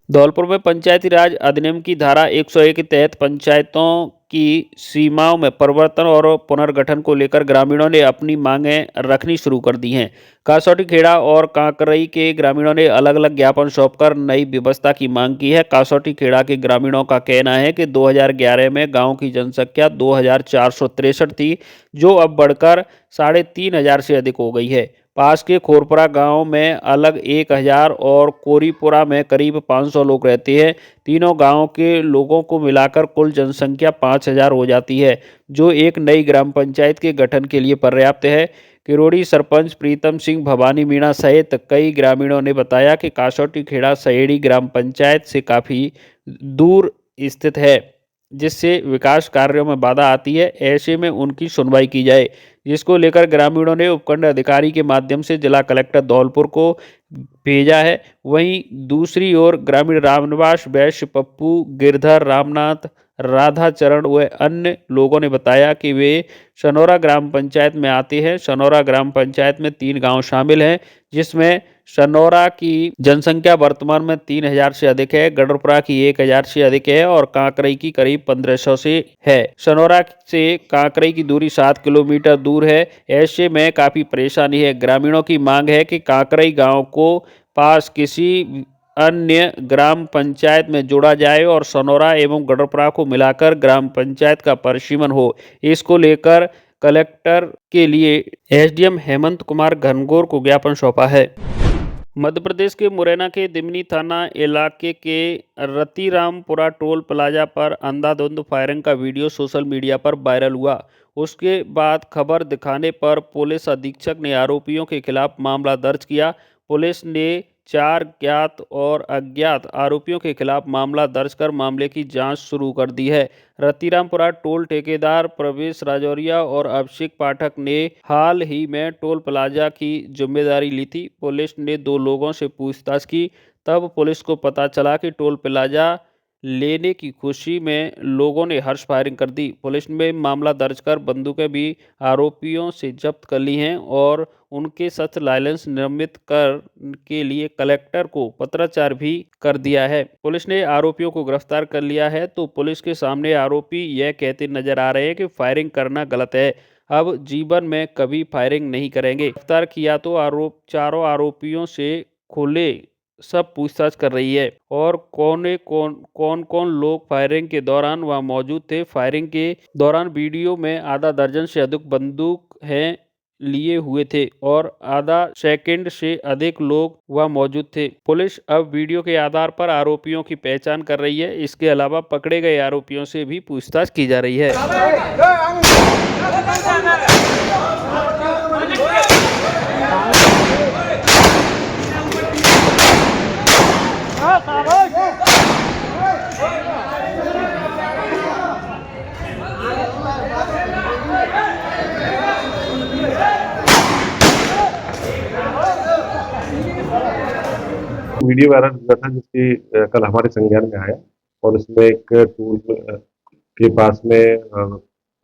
S1: धौलपुर में पंचायती राज अधिनियम की धारा 101 के तहत पंचायतों की सीमाओं में परिवर्तन और पुनर्गठन को लेकर ग्रामीणों ने अपनी मांगें रखनी शुरू कर दी हैं। कासौटी खेड़ा और कांकरई के ग्रामीणों ने अलग अलग ज्ञापन सौंपकर नई व्यवस्था की मांग की है। कासौटी खेड़ा के ग्रामीणों का कहना है कि 2011 में गांव की जनसंख्या 2463 थी, जो अब बढ़कर 3500 से अधिक हो गई है। पास के खोरपुरा गांव में अलग 1000 और कोरीपुरा में करीब 500 लोग रहते हैं। तीनों गांवों के लोगों को मिलाकर कुल जनसंख्या 5000 हो जाती है, जो एक नई ग्राम पंचायत के गठन के लिए पर्याप्त है। किरोड़ी सरपंच प्रीतम सिंह, भवानी मीणा सहित कई ग्रामीणों ने बताया कि कासौटी खेड़ा सहेड़ी ग्राम पंचायत से काफ़ी दूर स्थित है, जिससे विकास कार्यों में बाधा आती है। ऐसे में उनकी सुनवाई की जाए, जिसको लेकर ग्रामीणों ने उपखंड अधिकारी के माध्यम से जिला कलेक्टर धौलपुर को भेजा है। वहीं दूसरी ओर ग्रामीण रामनिवास, वैश्य, पप्पू, गिरधर, रामनाथ, राधाचरण व अन्य लोगों ने बताया कि वे सनौरा ग्राम पंचायत में आते हैं। सनौरा ग्राम पंचायत में 3 गांव शामिल हैं, जिसमें सनौरा की जनसंख्या वर्तमान में 3000 से अधिक है, गढ़पुरा की 1000 से अधिक है और कांकरई की करीब 1500 से है। सनौरा से कांकरई की दूरी 7 किलोमीटर दूर है। ऐसे में काफ़ी परेशानी है। ग्रामीणों की मांग है कि कांकरई गांव को पास किसी अन्य ग्राम पंचायत में जोड़ा जाए और सनौरा एवं गढ़पुरा को मिलाकर ग्राम पंचायत का परिसीमन हो। इसको लेकर कलेक्टर के लिए एसडीएम हेमंत कुमार घनघोर को ज्ञापन सौंपा है। मध्य प्रदेश के मुरैना के दिमनी थाना इलाके के रतिरामपुरा टोल प्लाजा पर अंधाधुंध फायरिंग का वीडियो सोशल मीडिया पर वायरल हुआ। उसके बाद खबर दिखाने पर पुलिस अधीक्षक ने आरोपियों के खिलाफ मामला दर्ज किया। पुलिस ने 4 ज्ञात और अज्ञात आरोपियों के खिलाफ मामला दर्ज कर मामले की जांच शुरू कर दी है। रतिरामपुरा टोल ठेकेदार प्रवेश राजौरिया और अभिषेक पाठक ने हाल ही में टोल प्लाजा की जिम्मेदारी ली थी। पुलिस ने 2 लोगों से पूछताछ की, तब पुलिस को पता चला कि टोल प्लाजा लेने की खुशी में लोगों ने हर्ष फायरिंग कर दी। पुलिस ने मामला दर्ज कर बंदूकें भी आरोपियों से जब्त कर ली हैं और उनके शस्त्र लाइसेंस निरमित कर के लिए कलेक्टर को पत्राचार भी कर दिया है। पुलिस ने आरोपियों को गिरफ्तार कर लिया है। तो पुलिस के सामने आरोपी यह कहते नजर आ रहे हैं कि फायरिंग करना गलत है, अब जीवन में कभी फायरिंग नहीं करेंगे। गिरफ्तार किया तो चारों आरोपियों से खुले सब पूछताछ कर रही है और कौन कौन लोग फायरिंग के दौरान वहां मौजूद थे। फायरिंग के दौरान वीडियो में आधा दर्जन से अधिक बंदूक हैं लिए हुए थे और आधा सेकंड से अधिक लोग वहां मौजूद थे। पुलिस अब वीडियो के आधार पर आरोपियों की पहचान कर रही है। इसके अलावा पकड़े गए आरोपियों से भी पूछताछ की जा रही है।
S8: वीडियो वायरल हुआ था जिसकी कल हमारे संज्ञान में आया और इसमें एक टूल के पास में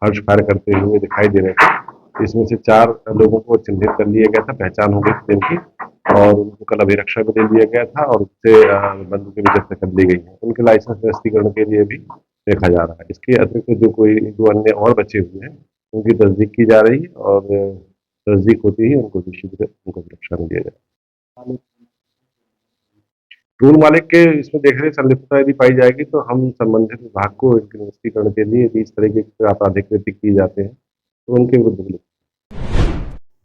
S8: हर्ष फायर करते हुए दिखाई दे रहे थे। इसमें से 4 लोगों को चिन्हित कर लिया गया था, पहचान हो गई थी जिनकी, और उनको कल अभिरक्षा में दे दिया गया था और उससे बंदूकें भी जब्त कर ली गई हैं। उनके लाइसेंस निरस्तीकरण के लिए भी देखा जा रहा है। इसके अतिरिक्त जो कोई 2 अन्य और बचे हुए हैं उनकी तस्दीक की जा रही है और तस्दीक होती ही उनको शीघ्र उनको सुरक्षा में दिया जाए। टूल मालिक के इसमें देख रहे संलिप्तता यदि पाई जाएगी तो हम संबंधित विभाग को इनके निरस्तीकरण के लिए यदि इस तरह के आपराधिक कृत्य किए जाते हैं तो उनके विरुद्ध।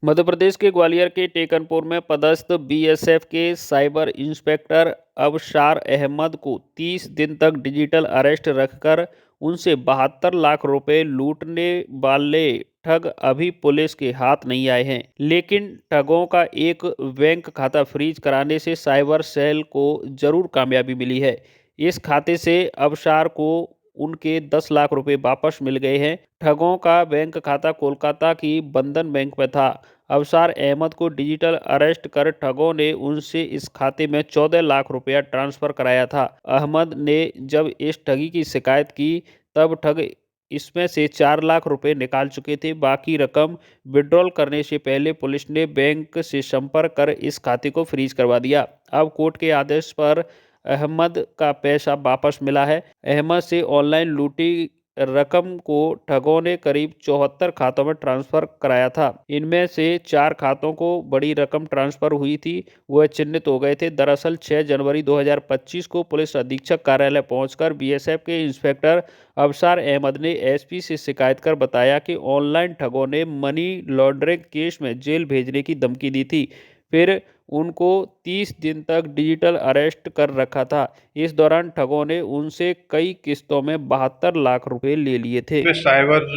S1: मध्य प्रदेश के ग्वालियर के टेकनपुर में पदस्थ बीएसएफ के साइबर इंस्पेक्टर अबशार अहमद को 30 दिन तक डिजिटल अरेस्ट रखकर उनसे 72 लाख रुपए लूटने वाले ठग अभी पुलिस के हाथ नहीं आए हैं। लेकिन ठगों का एक बैंक खाता फ्रीज कराने से साइबर सेल को जरूर कामयाबी मिली है। इस खाते से अबशार को उनके 10 लाख रुपए वापस मिल गए हैं। ठगों का बैंक खाता कोलकाता की बंधन बैंक में था। अबशार अहमद को डिजिटल अरेस्ट कर ठगों ने उनसे इस खाते में 14 लाख रुपया ट्रांसफर कराया था। अहमद ने जब इस ठगी की शिकायत की तब ठग इसमें से 4 लाख रुपए निकाल चुके थे। बाकी रकम विड्रॉल करने से पहले पुलिस ने बैंक से संपर्क कर इस खाते को फ्रीज करवा दिया। अब कोर्ट के आदेश पर अहमद का पैसा वापस मिला है। अहमद से ऑनलाइन लूटी रकम को ठगों ने करीब 74 खातों में ट्रांसफर कराया था। इनमें से 4 खातों को बड़ी रकम ट्रांसफर हुई थी, वह चिन्हित हो गए थे। दरअसल 6 जनवरी 2025 को पुलिस अधीक्षक कार्यालय पहुंचकर बीएसएफ के इंस्पेक्टर अबशार अहमद ने एसपी से शिकायत कर बताया कि ऑनलाइन ठगों ने मनी लॉन्ड्रिंग केस में जेल भेजने की धमकी दी थी। फिर उनको 30 दिन तक डिजिटल अरेस्ट कर रखा था। इस दौरान ठगों ने उनसे कई किस्तों में 72 लाख रुपए ले लिए थे।
S9: साइबर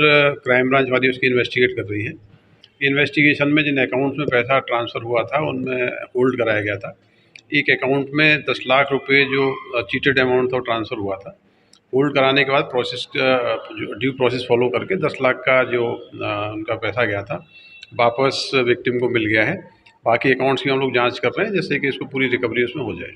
S9: क्राइम ब्रांच वाली उसकी इन्वेस्टिगेट कर रही है। इन्वेस्टिगेशन में जिन अकाउंट्स में पैसा ट्रांसफ़र हुआ था उनमें होल्ड कराया गया था। एक अकाउंट में 10 लाख रुपए जो चीटेड अमाउंट था ट्रांसफ़र हुआ था। होल्ड कराने के बाद प्रोसेस ड्यू प्रोसेस फॉलो करके 10 लाख का जो उनका पैसा गया था वापस विक्टिम को मिल गया है। बाकी अकाउंट्स की हम लोग जांच कर रहे हैं जिससे कि इसको पूरी रिकवरी उसमें हो जाए।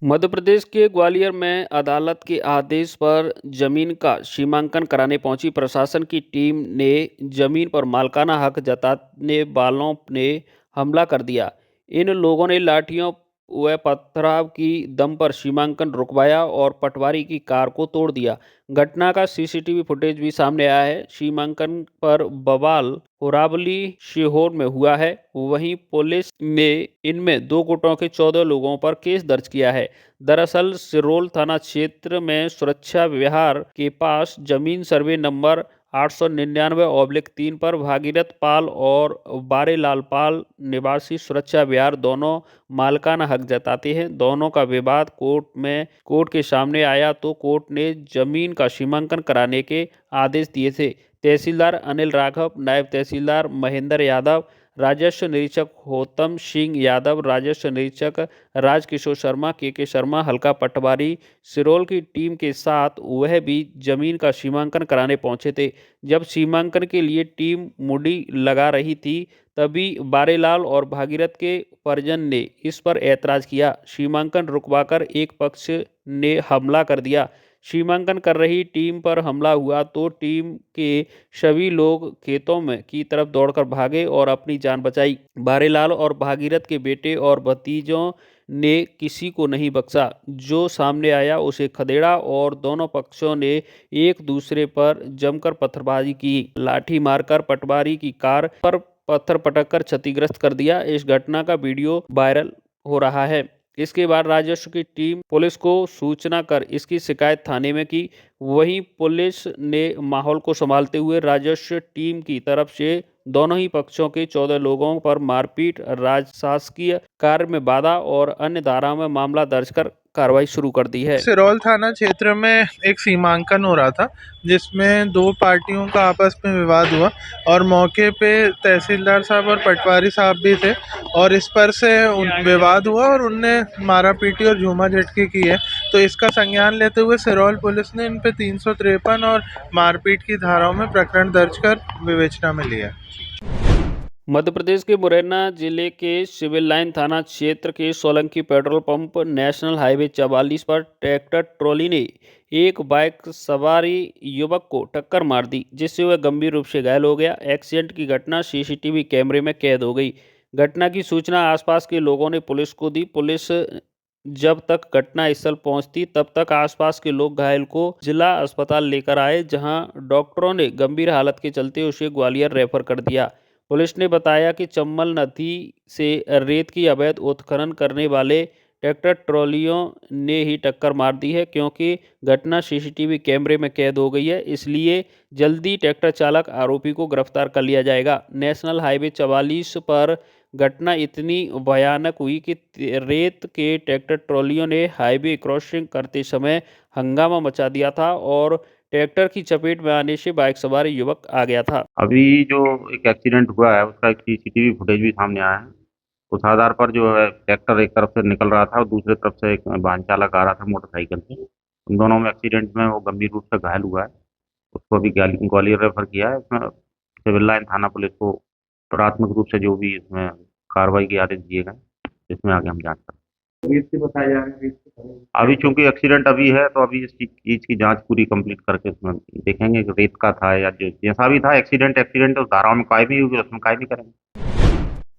S1: मध्य प्रदेश के ग्वालियर में अदालत के आदेश पर जमीन का सीमांकन कराने पहुंची प्रशासन की टीम ने जमीन पर मालकाना हक जताने वालों ने हमला कर दिया। इन लोगों ने लाठियों वह पथराव की दम पर सीमांकन रुकवाया और पटवारी की कार को तोड़ दिया। घटना का सीसीटीवी फुटेज भी सामने आया है। सीमांकन पर बवाल होरावली सीहोर में हुआ है। वहीं पुलिस ने इनमें 2 गुटों के 14 लोगों पर केस दर्ज किया है। दरअसल सिरोल थाना क्षेत्र में सुरक्षा विहार के पास जमीन सर्वे नंबर 899/3 पर भागीरथ पाल और बारेलाल पाल निवासी सुरक्षा विहार दोनों मालिकाना हक जताते हैं। दोनों का विवाद कोर्ट के सामने आया तो कोर्ट ने जमीन का सीमांकन कराने के आदेश दिए थे। तहसीलदार अनिल राघव, नायब तहसीलदार महेंद्र यादव, राजस्व निरीक्षक होतम सिंह यादव, राजस्व निरीक्षक राजकिशोर शर्मा, के शर्मा, हल्का पटवारी सिरोल की टीम के साथ वह भी जमीन का सीमांकन कराने पहुंचे थे। जब सीमांकन के लिए टीम मुड़ी लगा रही थी तभी बारेलाल और भागीरथ के परिजन ने इस पर ऐतराज किया। सीमांकन रुकवाकर एक पक्ष ने हमला कर दिया। सीमांकन कर रही टीम पर हमला हुआ तो टीम के सभी लोग खेतों में की तरफ दौड़कर भागे और अपनी जान बचाई। बारेलाल और भागीरथ के बेटे और भतीजों ने किसी को नहीं बख्शा। जो सामने आया उसे खदेड़ा और दोनों पक्षों ने एक दूसरे पर जमकर पत्थरबाजी की। लाठी मारकर पटवारी की कार पर पत्थर पटककर क्षतिग्रस्त कर दिया। इस घटना का वीडियो वायरल हो रहा है। इसके बाद राजस्व की टीम पुलिस को सूचना कर इसकी शिकायत थाने में की। वहीं पुलिस ने माहौल को संभालते हुए राजस्व टीम की तरफ से दोनों ही पक्षों के 14 लोगों पर मारपीट, राजशासकीय कार्य में बाधा और अन्य धाराओं में मामला दर्ज कर कार्रवाई शुरू कर दी है।
S10: सिरोल थाना क्षेत्र में एक सीमांकन हो रहा था जिसमें 2 पार्टियों का आपस में विवाद हुआ और मौके पे तहसीलदार साहब और पटवारी साहब भी थे और इस पर से विवाद हुआ और उनने मारा पीटी और झूमा झटकी की है। तो इसका संज्ञान लेते हुए सिरोल पुलिस ने इन पे 353 और मारपीट की धाराओं में प्रकरण दर्ज कर विवेचना में लिया।
S1: मध्य प्रदेश के मुरैना जिले के सिविल लाइन थाना क्षेत्र के Solanki petrol pump national highway 44 पर ट्रैक्टर ट्रॉली ने एक बाइक सवारी युवक को टक्कर मार दी जिससे वह गंभीर रूप से घायल हो गया। एक्सीडेंट की घटना सीसीटीवी कैमरे में कैद हो गई। घटना की सूचना आसपास के लोगों ने पुलिस को दी। पुलिस जब तक घटना स्थल पहुंचती तब तक आसपास के लोग घायल को जिला अस्पताल लेकर आए, जहां डॉक्टरों ने गंभीर हालत के चलते उसे ग्वालियर रेफर कर दिया। पुलिस ने बताया कि चम्बल नदी से रेत की अवैध उत्खनन करने वाले ट्रैक्टर ट्रॉलियों ने ही टक्कर मार दी है। क्योंकि घटना सीसीटीवी कैमरे में कैद हो गई है, इसलिए जल्दी ट्रैक्टर चालक आरोपी को गिरफ्तार कर लिया जाएगा। नेशनल हाईवे 44 पर घटना इतनी भयानक हुई कि रेत के ट्रैक्टर ट्रॉलियों ने हाईवे क्रॉसिंग करते समय हंगामा मचा दिया था और ट्रैक्टर की चपेट में आने से बाइक सवार युवक आ गया था।
S11: अभी जो एक एक्सीडेंट हुआ है उसका एक सीसीटीवी फुटेज भी सामने आया है। उस आधार पर जो है ट्रैक्टर एक तरफ से निकल रहा था और दूसरी तरफ से एक वाहन चालक आ रहा था मोटरसाइकिल से। उन दोनों में एक्सीडेंट में वो गंभीर रूप से घायल हुआ है। उसको अभी ग्वालियर रेफर किया है। इसमें सिविल लाइन थाना पुलिस को प्राथमिक रूप से जो भी इसमें कार्रवाई के आदेश दिए गए, इसमें आगे हम जांच करें। बताया जा रहा है अभी चूंकि एक्सीडेंट अभी है तो अभी इस चीज की जांच पूरी कंप्लीट करके उसमें देखेंगे कि रेत का था या जो जैसा भी था एक्सीडेंट उस धाराओं में कायमी होगी, उसमें कायमी करेंगे।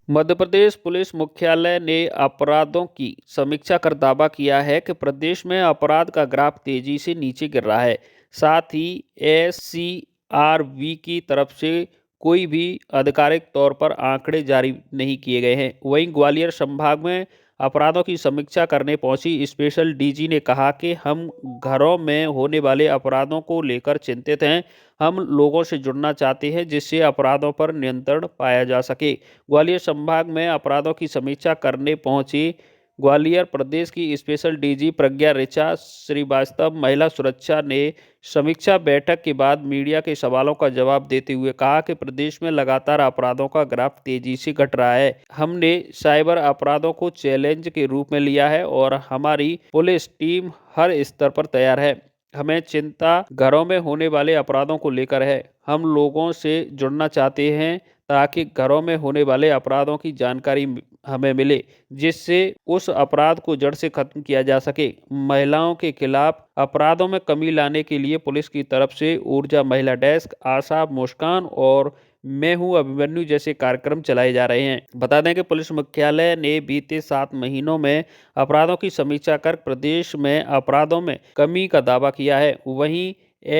S1: मध्य प्रदेश पुलिस मुख्यालय ने अपराधों की समीक्षा कर दावा किया है कि प्रदेश में अपराध का ग्राफ तेजी से नीचे गिर रहा है। साथ ही SCRV की तरफ से कोई भी आधिकारिक तौर पर आंकड़े जारी नहीं किए गए हैं। वहीं ग्वालियर संभाग में अपराधों की समीक्षा करने पहुंची स्पेशल डीजी ने कहा कि हम घरों में होने वाले अपराधों को लेकर चिंतित हैं। हम लोगों से जुड़ना चाहते हैं जिससे अपराधों पर नियंत्रण पाया जा सके। ग्वालियर संभाग में अपराधों की समीक्षा करने पहुंची ग्वालियर प्रदेश की स्पेशल डीजी प्रज्ञा ऋचा श्रीवास्तव महिला सुरक्षा ने समीक्षा बैठक के बाद मीडिया के सवालों का जवाब देते हुए कहा कि प्रदेश में लगातार अपराधों का ग्राफ तेजी से घट रहा है। हमने साइबर अपराधों को चैलेंज के रूप में लिया है और हमारी पुलिस टीम हर स्तर पर तैयार है। हमें चिंता घरों में होने वाले अपराधों को लेकर है। हम लोगों से जुड़ना चाहते हैं ताकि घरों में होने वाले अपराधों की जानकारी हमें मिले जिससे उस अपराध को जड़ से खत्म किया जा सके। महिलाओं के खिलाफ अपराधों में कमी लाने के लिए पुलिस की तरफ से ऊर्जा महिला डेस्क, आशा, मुस्कान और मैं हूं अभिमन्यु जैसे कार्यक्रम चलाए जा रहे हैं। बता दें कि पुलिस मुख्यालय ने बीते 7 महीनों में अपराधों की समीक्षा कर प्रदेश में अपराधों में कमी का दावा किया है। वहीं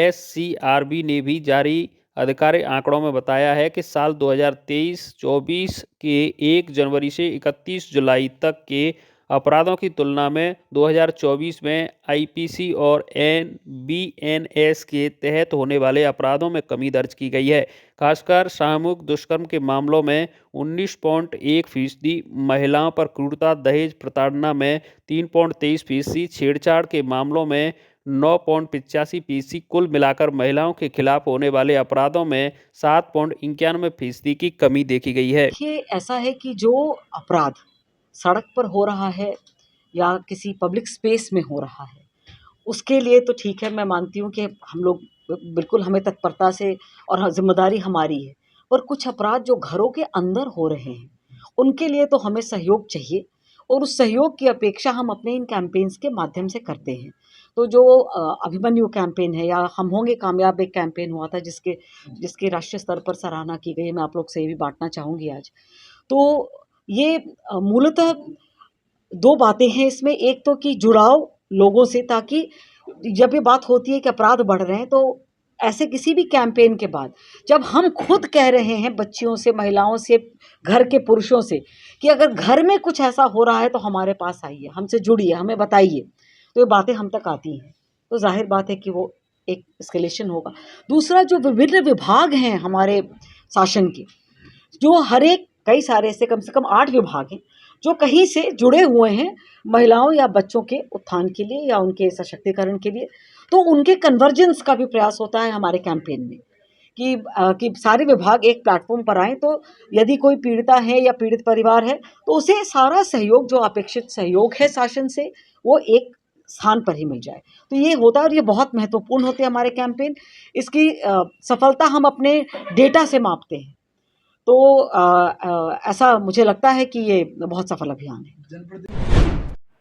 S1: SCRB ने भी जारी आधिकारिक आंकड़ों में बताया है कि साल 2023-24 के 1 जनवरी से 31 जुलाई तक के अपराधों की तुलना में 2024 में IPC और BNS के तहत होने वाले अपराधों में कमी दर्ज की गई है। खासकर सामूहिक दुष्कर्म के मामलों में 19.1%, महिलाओं पर क्रूरता दहेज प्रताड़ना में 3.23%, छेड़छाड़ के मामलों में 9.85%, कुल मिलाकर महिलाओं के खिलाफ होने वाले अपराधों में 7.91% की कमी देखी गई है।
S12: देखिए, ऐसा है कि जो अपराध सड़क पर हो रहा है या किसी पब्लिक स्पेस में हो रहा है, उसके लिए तो ठीक है, मैं मानती हूँ कि हम लोग बिल्कुल हमें तत्परता से और जिम्मेदारी हमारी है। पर कुछ अपराध जो घरों के अंदर हो रहे हैं, उनके लिए तो हमें सहयोग चाहिए और उस सहयोग की अपेक्षा हम अपने इन कैंपेन्स के माध्यम से करते हैं। तो जो अभिमन्यु कैंपेन है या हम होंगे कामयाब, एक कैंपेन हुआ था जिसकी राष्ट्रीय स्तर पर सराहना की गई है, मैं आप लोग से ये भी बांटना चाहूँगी आज। तो ये मूलतः 2 बातें हैं इसमें। एक तो कि जुड़ाव लोगों से, ताकि जब ये बात होती है कि अपराध बढ़ रहे हैं, तो ऐसे किसी भी कैंपेन के बाद जब हम खुद कह रहे हैं बच्चियों से, महिलाओं से, घर के पुरुषों से कि अगर घर में कुछ ऐसा हो रहा है तो हमारे पास आइए, हमसे जुड़िए, हमें बताइए, तो ये बातें हम तक आती हैं, तो जाहिर बात है कि वो एक एस्केलेशन होगा। दूसरा, जो विभिन्न विभाग हैं हमारे शासन के, जो हर एक कई सारे ऐसे कम से कम 8 विभाग हैं जो कहीं से जुड़े हुए हैं महिलाओं या बच्चों के उत्थान के लिए या उनके सशक्तिकरण के लिए, तो उनके कन्वर्जेंस का भी प्रयास होता है हमारे कैंपेन में कि सारे विभाग एक प्लेटफॉर्म पर आएँ। तो यदि कोई पीड़िता है या पीड़ित परिवार है तो उसे सारा सहयोग, जो अपेक्षित सहयोग है शासन से, वो एक स्थान पर ही मिल जाए। तो ये होता है और ये बहुत महत्वपूर्ण होते हैं हमारे कैंपेन। इसकी सफलता हम अपने डेटा से मापते हैं। तो ऐसा मुझे लगता है कि ये बहुत सफल अभियान है।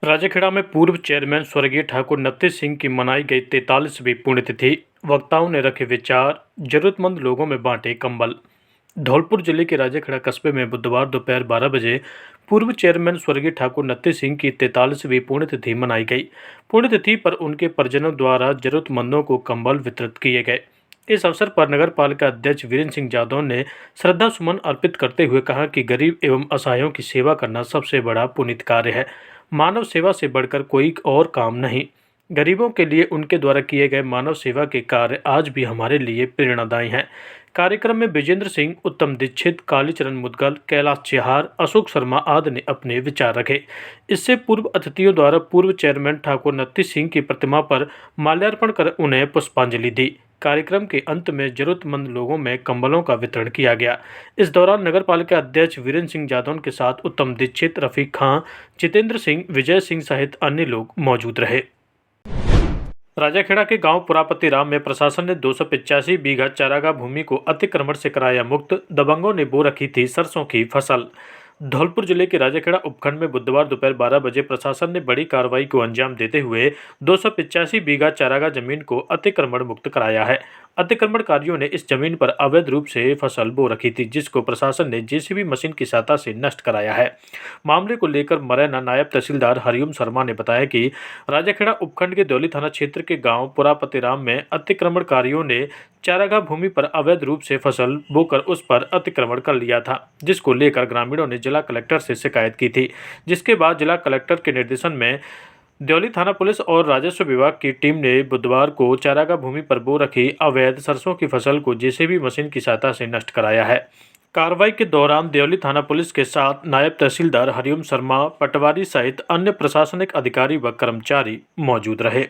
S13: राजेखेड़ा में पूर्व चेयरमैन स्वर्गीय ठाकुर नत्थी सिंह की मनाई गई 43वीं पुण्यतिथि। वक्ताओं ने रखे विचार, जरूरतमंद लोगों में बांटे कंबल। धौलपुर जिले के राजेखेड़ा कस्बे में बुधवार दोपहर 12 बजे पूर्व चेयरमैन स्वर्गीय ठाकुर नत्थी सिंह की 43वीं पुण्यतिथि मनाई गई। पुण्यतिथि पर उनके परिजनों द्वारा जरूरतमंदों को कंबल वितरित किए गए। इस अवसर पर नगर पालिका अध्यक्ष वीरेंद्र सिंह जादौन ने श्रद्धा सुमन अर्पित करते हुए कहा कि गरीब एवं असहायों की सेवा करना सबसे बड़ा पुनीत कार्य है। मानव सेवा से बढ़कर कोई और काम नहीं। गरीबों के लिए उनके द्वारा किए गए मानव सेवा के कार्य आज भी हमारे लिए प्रेरणादायी हैं। कार्यक्रम में विजेंद्र सिंह, उत्तम दीक्षित, कालीचरण मुदगल, कैलाश चेहार, अशोक शर्मा आदि ने अपने विचार रखे। इससे पूर्व अतिथियों द्वारा पूर्व चेयरमैन ठाकुर नत्थी सिंह की प्रतिमा पर माल्यार्पण कर उन्हें पुष्पांजलि दी। कार्यक्रम के अंत में जरूरतमंद लोगों में कंबलों का वितरण किया गया। इस दौरान नगर पालिका अध्यक्ष वीरेंद्र सिंह जादौन के साथ उत्तम दीक्षित, रफीक खां, जितेंद्र सिंह, विजय सिंह सहित अन्य लोग मौजूद रहे। राजाखेड़ा के गांव पुरापति राम में प्रशासन ने 285 बीघा चारागाह भूमि को अतिक्रमण से कराया मुक्त। दबंगों ने बो रखी थी सरसों की फसल। धौलपुर जिले के राजाखेड़ा उपखंड में बुधवार दोपहर 12 बजे प्रशासन ने बड़ी कार्रवाई को अंजाम देते हुए 285 बीघा चारागाह जमीन को अतिक्रमण मुक्त कराया है। अतिक्रमणकारियों ने इस जमीन पर अवैध रूप से फसल बो रखी थी, जिसको प्रशासन ने जेसीबी मशीन की सहायता से नष्ट कराया है। मामले को लेकर मुरैना नायब तहसीलदार हरिओम शर्मा ने बताया कि राजाखेड़ा उपखंड के दौली थाना क्षेत्र के गांव पुरापति राम में अतिक्रमणकारियों ने चारागाह भूमि पर अवैध रूप से फसल बोकर उस पर अतिक्रमण कर लिया था, जिसको लेकर ग्रामीणों ने जिला कलेक्टर से शिकायत की थी। जिसके बाद जिला कलेक्टर के निर्देशन में देवली थाना पुलिस और राजस्व विभाग की टीम ने बुधवार को चारागाह भूमि पर बो रखी अवैध सरसों की फसल को जेसीबी मशीन की सहायता से नष्ट कराया है। कार्रवाई के दौरान देवली थाना पुलिस के साथ नायब तहसीलदार हरिओम शर्मा, पटवारी सहित अन्य प्रशासनिक अधिकारी व कर्मचारी मौजूद रहे।